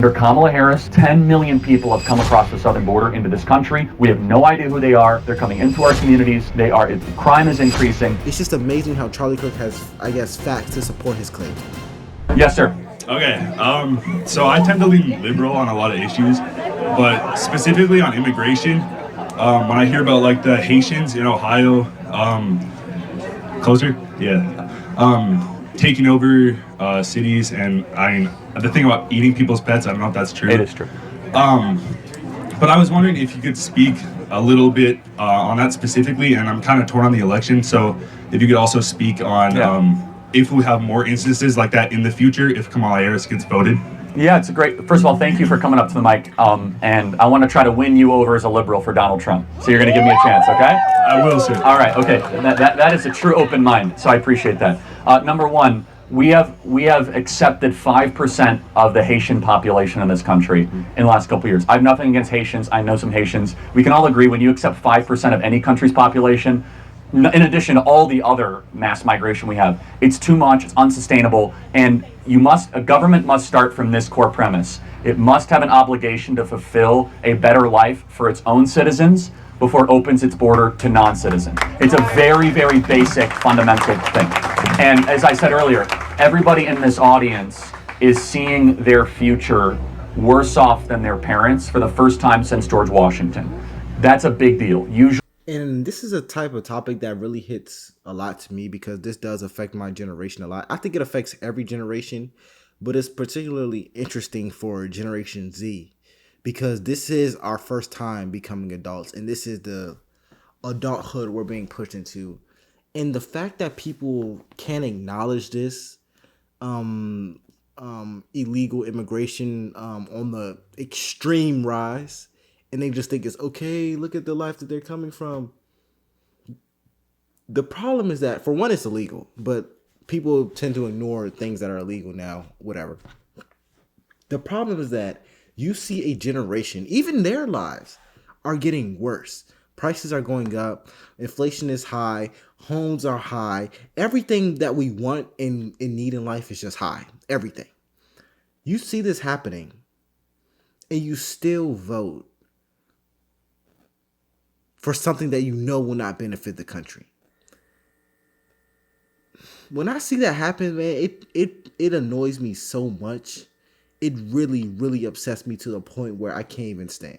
Under Kamala Harris, 10 million people have come across the southern border into this country. We have no idea who they are. They're coming into our communities. Crime is increasing. It's just amazing how Charlie Kirk has, I guess, facts to support his claims. Yes, sir. Okay, so I tend to lean liberal on a lot of issues, but specifically on immigration, when I hear about like the Haitians in Ohio, taking over cities, and the thing about eating people's pets, I don't know if that's true. It is true. But I was wondering if you could speak a little bit on that specifically, and I'm kind of torn on the election, so if you could also speak on if we have more instances like that in the future if Kamala Harris gets voted. Yeah, it's a great. First of all, thank you for coming up to the mic. And I want to try to win you over as a liberal for Donald Trump. So you're going to give me a chance, okay? I will, sir. All right, okay. That is a true open mind. So I appreciate that. Number one, we have accepted 5% of the Haitian population in this country in the last couple of years. I have nothing against Haitians. I know some Haitians. We can all agree when you accept 5% of any country's population, in addition to all the other mass migration we have, it's too much, it's unsustainable, and a government must start from this core premise. It must have an obligation to fulfill a better life for its own citizens before it opens its border to non-citizens. It's a very, very basic, fundamental thing. And as I said earlier, everybody in this audience is seeing their future worse off than their parents for the first time since George Washington. That's a big deal. Usually. And this is a type of topic that really hits a lot to me because this does affect my generation a lot. I think it affects every generation, but it's particularly interesting for Generation Z because this is our first time becoming adults, and this is the adulthood we're being pushed into. And the fact that people can't acknowledge this illegal immigration on the extreme rise, and they just think it's okay, look at the life that they're coming from. The problem is that, for one, it's illegal, but people tend to ignore things that are illegal now, whatever. The problem is that you see a generation, even their lives are getting worse. Prices are going up, inflation is high, homes are high, everything that we want and need in life is just high, everything. You see this happening, and you still vote for something that you know will not benefit the country. When I see that happen, man, it annoys me so much. It really, really upsets me to the point where I can't even stand.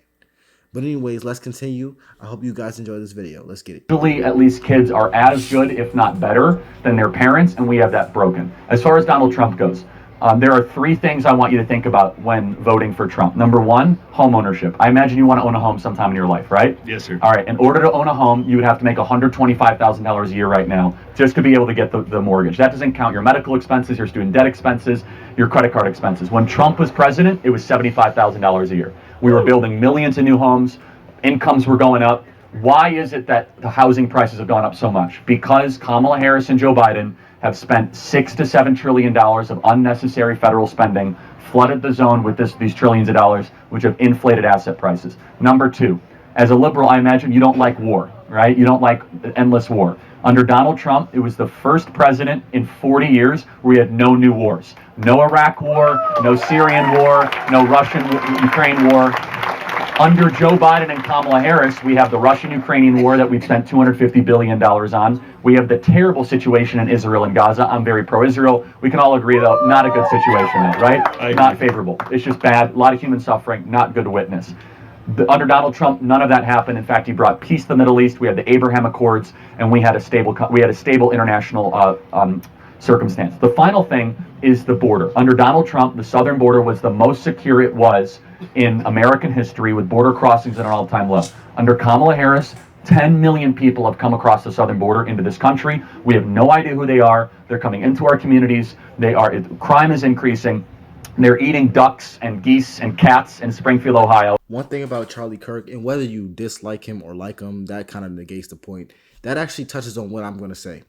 But anyways, let's continue. I hope you guys enjoy this video. Let's get it. Usually, at least kids are as good, if not better, than their parents, and we have that broken. As far as Donald Trump goes, there are three things I want you to think about when voting for Trump. Number one, home ownership. I imagine you want to own a home sometime in your life, right? Yes, sir. All right. In order to own a home, you would have to make $125,000 a year right now just to be able to get the mortgage. That doesn't count your medical expenses, your student debt expenses, your credit card expenses. When Trump was president, it was $75,000 a year. We were building millions of new homes. Incomes were going up. Why is it that the housing prices have gone up so much? Because Kamala Harris and Joe Biden have spent $6 to $7 trillion of unnecessary federal spending, flooded the zone with these trillions of dollars, which have inflated asset prices. Number two, as a liberal, I imagine you don't like war, right? You don't like endless war. Under Donald Trump, it was the first president in 40 years where we had no new wars. No Iraq war, no Syrian war, no Russian-Ukraine war. Under Joe Biden and Kamala Harris, we have the Russian-Ukrainian war that we've spent $250 billion on. We have the terrible situation in Israel and Gaza. I'm very pro-Israel. We can all agree, though, not a good situation, right? Not favorable. It's just bad. A lot of human suffering, not good to witness. Under Donald Trump, none of that happened. In fact, he brought peace to the Middle East. We had the Abraham Accords, and we had a stable international circumstance. The final thing is the border. Under Donald Trump, the southern border was the most secure it was in American history, with border crossings at an all-time low. Under Kamala Harris, 10 million people have come across the southern border into this country. We have no idea who they are. They're coming into our communities. Crime is increasing. They're eating ducks and geese and cats in Springfield, Ohio. One thing about Charlie Kirk, and whether you dislike him or like him, that kind of negates the point. That actually touches on what I'm going to say.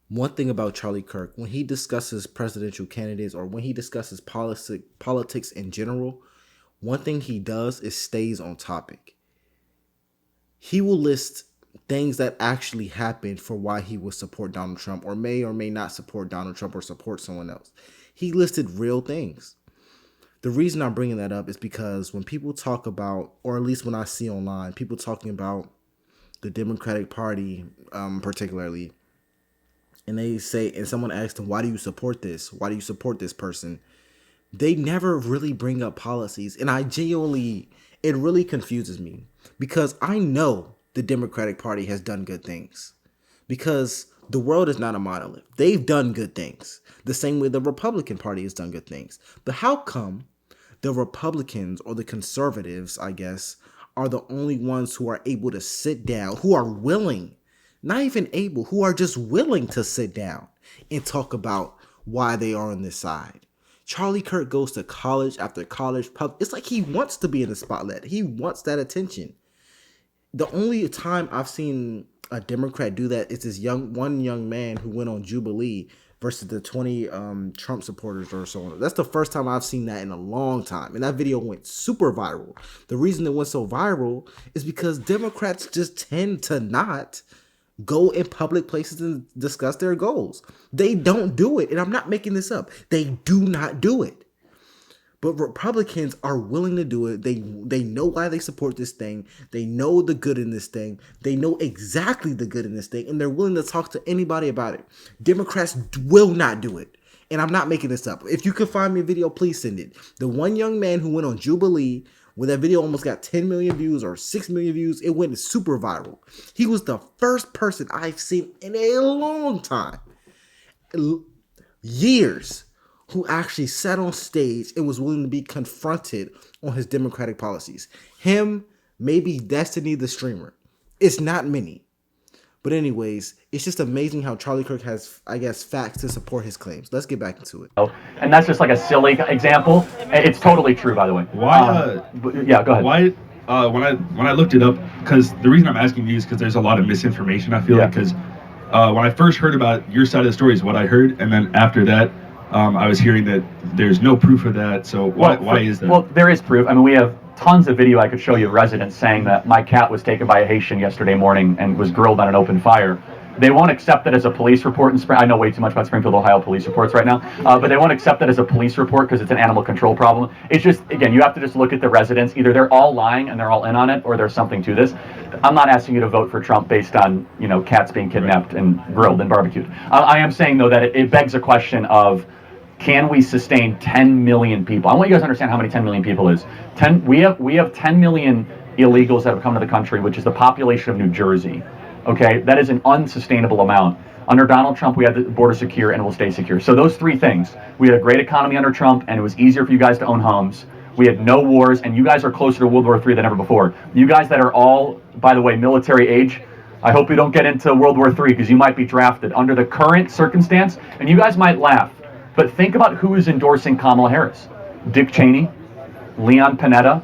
One thing about Charlie Kirk, when he discusses presidential candidates or when he discusses politics in general, one thing he does is stays on topic. He will list things that actually happened for why he would support Donald Trump or may not support Donald Trump or support someone else. He listed real things. The reason I'm bringing that up is because when people talk about, or at least when I see online, people talking about the Democratic Party, particularly, and they say, and someone asks them, why do you support this? Why do you support this person? They never really bring up policies. And it really confuses me because I know the Democratic Party has done good things because the world is not a monolith. They've done good things the same way the Republican Party has done good things. But how come the Republicans or the conservatives, I guess, are the only ones who are able to sit down, who are willing, not even able, who are just willing to sit down and talk about why they are on this side? Charlie Kirk goes to college after college. It's like he wants to be in the spotlight. He wants that attention. The only time I've seen a Democrat do that is this one young man who went on Jubilee versus the 20 Trump supporters or so on. That's the first time I've seen that in a long time. And that video went super viral. The reason it went so viral is because Democrats just tend to not go in public places and discuss their goals. They don't do it. And I'm not making this up. They do not do it. But Republicans are willing to do it. They know why they support this thing. They know the good in this thing. They know exactly the good in this thing. And they're willing to talk to anybody about it. Democrats will not do it. And I'm not making this up. If you can find me a video, please send it. The one young man who went on Jubilee, where that video almost got 10 million views or 6 million views, it went super viral. He was the first person I've seen in a long time, years, who actually sat on stage and was willing to be confronted on his Democratic policies. Him, maybe Destiny the streamer. It's not many. But anyways, it's just amazing how Charlie Kirk has, I guess, facts to support his claims. Let's get back into it. And that's just like a silly example. It's totally true, by the way. Why? Yeah, go ahead. Why? When I looked it up, because the reason I'm asking you is because there's a lot of misinformation. I feel like because when I first heard about your side of the story is what I heard, and then after that, I was hearing that there's no proof of that. So why is that? Well, there is proof. I mean, we have tons of video I could show you of residents saying that my cat was taken by a Haitian yesterday morning and was grilled on an open fire. They won't accept it as a police report in Spring. I know way too much about Springfield, Ohio police reports right now, but they won't accept it as a police report because it's an animal control problem. It's just, again, you have to just look at the residents. Either they're all lying and they're all in on it, or there's something to this. I'm not asking you to vote for Trump based on, cats being kidnapped and grilled and barbecued. I am saying, though, that it begs a question of, can we sustain 10 million people? I want you guys to understand how many 10 million people is. We have 10 million illegals that have come to the country, which is the population of New Jersey. Okay, that is an unsustainable amount. Under Donald Trump, we had the border secure and it will stay secure. So those three things. We had a great economy under Trump and it was easier for you guys to own homes. We had no wars and you guys are closer to World War III than ever before. You guys that are all, by the way, military age, I hope you don't get into World War III because you might be drafted under the current circumstance and you guys might laugh. But think about who is endorsing Kamala Harris. Dick Cheney, Leon Panetta,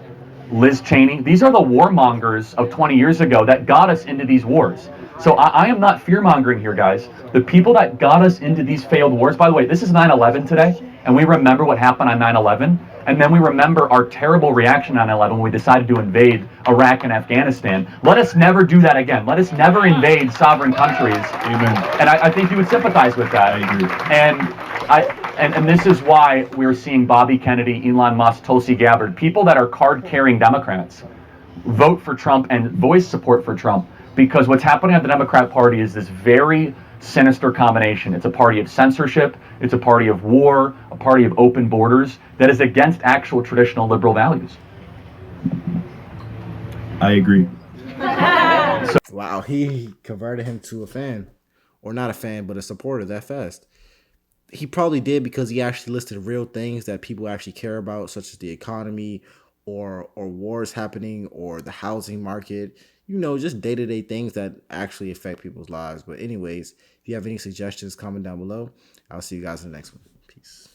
Liz Cheney. These are the warmongers of 20 years ago that got us into these wars. So I am not fear-mongering here, guys. The people that got us into these failed wars, by the way, this is 9/11 today, and we remember what happened on 9/11, and then we remember our terrible reaction on 9/11 when we decided to invade Iraq and Afghanistan. Let us never do that again. Let us never invade sovereign countries. Amen. And I think you would sympathize with that. I agree. And this is why we're seeing Bobby Kennedy, Elon Musk, Tulsi Gabbard, people that are card-carrying Democrats, vote for Trump and voice support for Trump, because what's happening at the Democrat Party is this very sinister combination. It's a party of censorship, it's a party of war, a party of open borders that is against actual traditional liberal values. I agree. Wow, he converted him to a fan. Or not a fan, but a supporter that fast. He probably did because he actually listed real things that people actually care about, such as the economy or wars happening or the housing market, just day-to-day things that actually affect people's lives. But anyways, if you have any suggestions, comment down below. I'll see you guys in the next one. Peace.